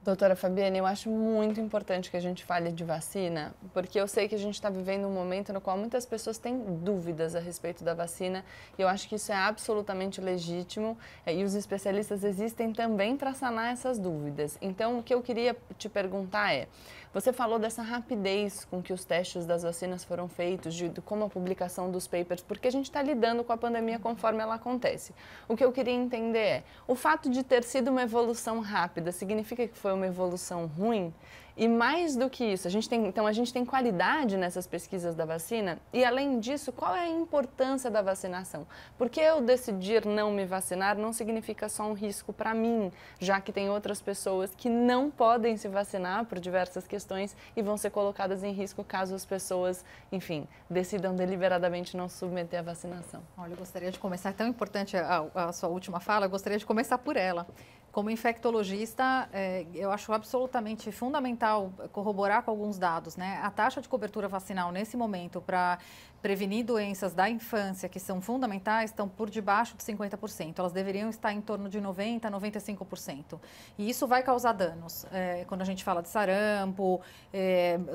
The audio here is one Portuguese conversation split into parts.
Doutora Fabiane, eu acho muito importante que a gente fale de vacina, porque eu sei que a gente está vivendo um momento no qual muitas pessoas têm dúvidas a respeito da vacina e eu acho que isso é absolutamente legítimo e os especialistas existem também para sanar essas dúvidas. Então, o que eu queria te perguntar é, você falou dessa rapidez com que os testes das vacinas foram feitos, de como a publicação dos papers, porque a gente está lidando com a pandemia conforme ela acontece. O que eu queria entender é, o fato de ter sido uma evolução rápida significa que foi uma evolução ruim? E mais do que isso, a gente tem qualidade nessas pesquisas da vacina e, além disso, qual é a importância da vacinação? Porque eu decidir não me vacinar não significa só um risco para mim, já que tem outras pessoas que não podem se vacinar por diversas questões e vão ser colocadas em risco caso as pessoas, enfim, decidam deliberadamente não se submeter à vacinação. Olha, eu gostaria de começar, é tão importante a sua última fala, eu gostaria de começar por ela. Como infectologista, eu acho absolutamente fundamental corroborar com alguns dados, né? A taxa de cobertura vacinal nesse momento para prevenir doenças da infância, que são fundamentais, estão por debaixo de 50%. Elas deveriam estar em torno de 90% a 95%. E isso vai causar danos, quando a gente fala de sarampo,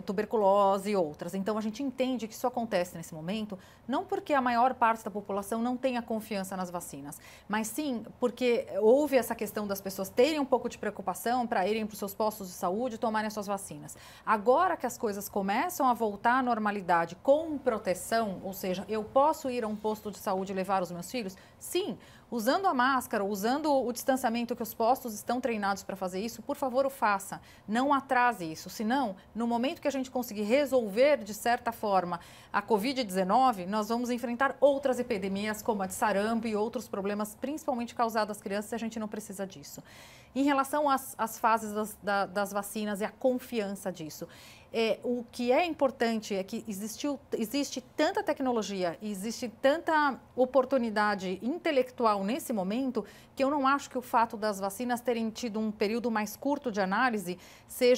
tuberculose e outras. Então, a gente entende que isso acontece nesse momento, não porque a maior parte da população não tenha confiança nas vacinas, mas sim porque houve essa questão das pessoas terem um pouco de preocupação para irem para os seus postos de saúde e tomarem as suas vacinas. Agora que as coisas começam a voltar à normalidade com proteção, ou seja, eu posso ir a um posto de saúde e levar os meus filhos? Sim, usando a máscara, usando o distanciamento que os postos estão treinados para fazer isso, por favor, o faça. Não atrase isso, senão, no momento que a gente conseguir resolver, de certa forma, a Covid-19, nós vamos enfrentar outras epidemias, como a de sarampo e outros problemas, principalmente causados às crianças, e a gente não precisa disso. Em relação às fases das vacinas e a confiança disso, o que é importante é que existe tanta tecnologia, existe tanta oportunidade intelectual nesse momento, que eu não acho que o fato das vacinas terem tido um período mais curto de análise,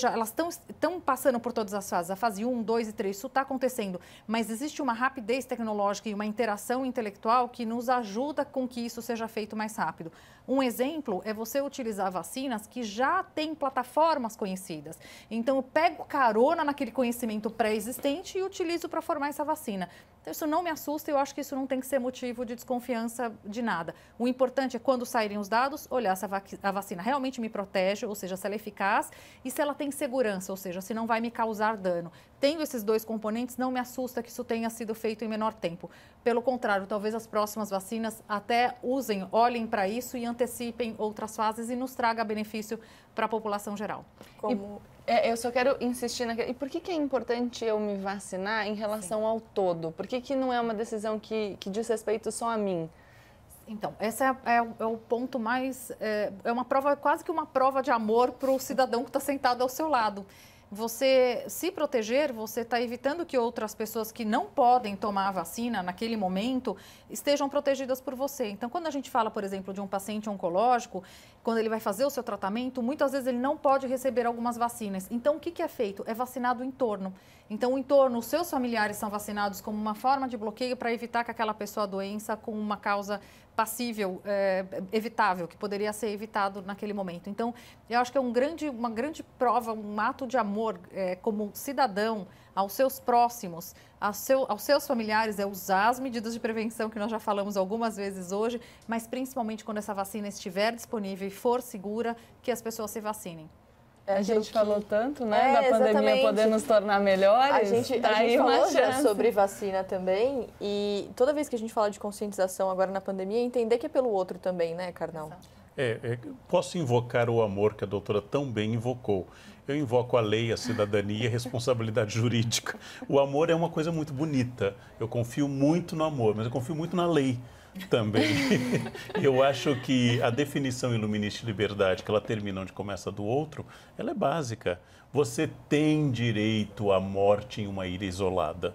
elas estão passando por todas as fases, a fase 1, 2 e 3, isso está acontecendo, mas existe uma rapidez tecnológica e uma interação intelectual que nos ajuda com que isso seja feito mais rápido. Um exemplo é você utilizar vacinas que já têm plataformas conhecidas. Então, eu pego carona naquele conhecimento pré-existente e utilizo para formar essa vacina. Então, isso não me assusta e eu acho que isso não tem que ser motivo de desconfiança de nada. O importante é, quando saírem os dados, olhar se a vacina realmente me protege, ou seja, se ela é eficaz, e se ela tem segurança, ou seja, se não vai me causar dano. Tendo esses dois componentes, não me assusta que isso tenha sido feito em menor tempo. Pelo contrário, talvez as próximas vacinas até olhem para isso e antecipem outras fases e nos traga benefício para a população geral. Eu só quero insistir naquilo. E por que é importante eu me vacinar em relação ao todo? Por que não é uma decisão que diz respeito só a mim? Então, esse é o ponto mais... É uma prova, quase que uma prova de amor para o cidadão que está sentado ao seu lado. Você se proteger, você está evitando que outras pessoas que não podem tomar a vacina naquele momento estejam protegidas por você. Então, quando a gente fala, por exemplo, de um paciente oncológico, quando ele vai fazer o seu tratamento, muitas vezes ele não pode receber algumas vacinas. Então, o que é feito? É vacinado o entorno. Então, o entorno, os seus familiares são vacinados como uma forma de bloqueio para evitar que aquela pessoa a doença com uma causa passível, evitável, que poderia ser evitado naquele momento. Então, eu acho que é uma grande prova, um ato de amor como cidadão aos seus próximos, aos seus familiares, usar as medidas de prevenção que nós já falamos algumas vezes hoje, mas principalmente quando essa vacina estiver disponível e for segura, que as pessoas se vacinem. A gente falou tanto, né, da pandemia exatamente. Poder nos tornar melhores. A gente falou já sobre vacina também, e toda vez que a gente fala de conscientização agora na pandemia, entender que é pelo outro também, né, Karnal? Posso invocar o amor que a doutora tão bem invocou. Eu invoco a lei, a cidadania e a responsabilidade jurídica. O amor é uma coisa muito bonita. Eu confio muito no amor, mas eu confio muito na lei também. Eu acho que a definição iluminista de liberdade, que ela termina onde começa do outro, ela é básica. Você tem direito à morte em uma ilha isolada,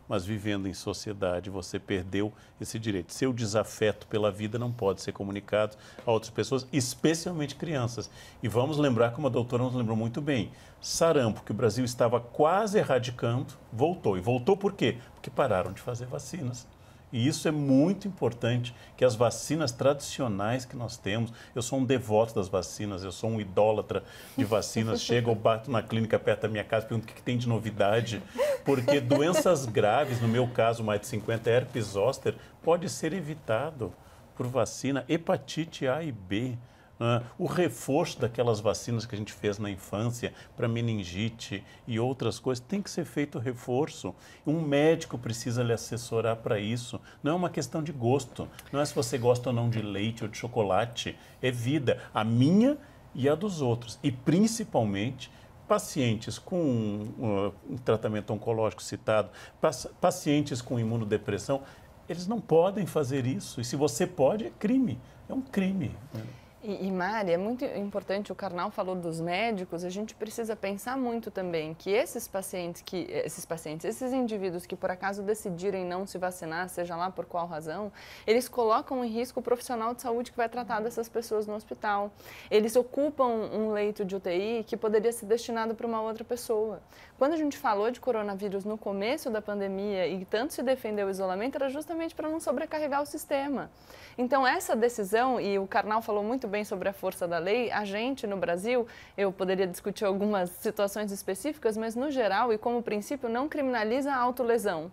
mas vivendo em sociedade você perdeu esse direito. Seu desafeto pela vida não pode ser comunicado a outras pessoas, especialmente crianças. E vamos lembrar, como a doutora nos lembrou muito bem, sarampo, que o Brasil estava quase erradicando, voltou. E voltou por quê? Porque pararam de fazer vacinas. E isso é muito importante, que as vacinas tradicionais que nós temos, eu sou um devoto das vacinas, eu sou um idólatra de vacinas, chego, eu bato na clínica perto da minha casa, pergunto o que tem de novidade, porque doenças graves, no meu caso, mais de 50, herpes zoster, pode ser evitado por vacina, hepatite A e B. O reforço daquelas vacinas que a gente fez na infância para meningite e outras coisas, tem que ser feito reforço. Um médico precisa lhe assessorar para isso. Não é uma questão de gosto, não é se você gosta ou não de leite ou de chocolate, é vida, a minha e a dos outros. E principalmente pacientes com um tratamento oncológico citado, pacientes com imunodepressão, eles não podem fazer isso. E se você pode, é crime, é um crime. E Mari, é muito importante, o Karnal falou dos médicos, a gente precisa pensar muito também que esses indivíduos que por acaso decidirem não se vacinar, seja lá por qual razão, eles colocam em risco o profissional de saúde que vai tratar dessas pessoas no hospital. Eles ocupam um leito de UTI que poderia ser destinado para uma outra pessoa. Quando a gente falou de coronavírus no começo da pandemia e tanto se defendeu o isolamento, era justamente para não sobrecarregar o sistema. Então, essa decisão, e o Karnal falou muito bem sobre a força da lei, a gente no Brasil, eu poderia discutir algumas situações específicas, mas no geral e como princípio não criminaliza a autolesão.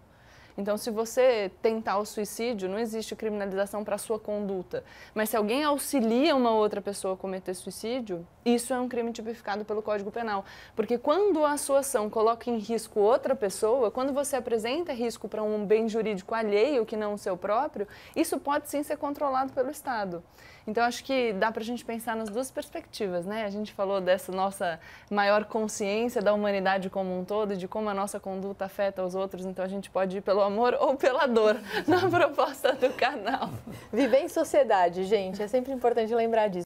Então, se você tentar o suicídio, não existe criminalização para a sua conduta. Mas se alguém auxilia uma outra pessoa a cometer suicídio, isso é um crime tipificado pelo Código Penal. Porque quando a sua ação coloca em risco outra pessoa, quando você apresenta risco para um bem jurídico alheio que não o seu próprio, isso pode sim ser controlado pelo Estado. Então, acho que dá para a gente pensar nas duas perspectivas, né? A gente falou dessa nossa maior consciência da humanidade como um todo, de como a nossa conduta afeta os outros, então a gente pode ir pelo amor ou pela dor na proposta do canal. Viver em sociedade, gente, é sempre importante lembrar disso.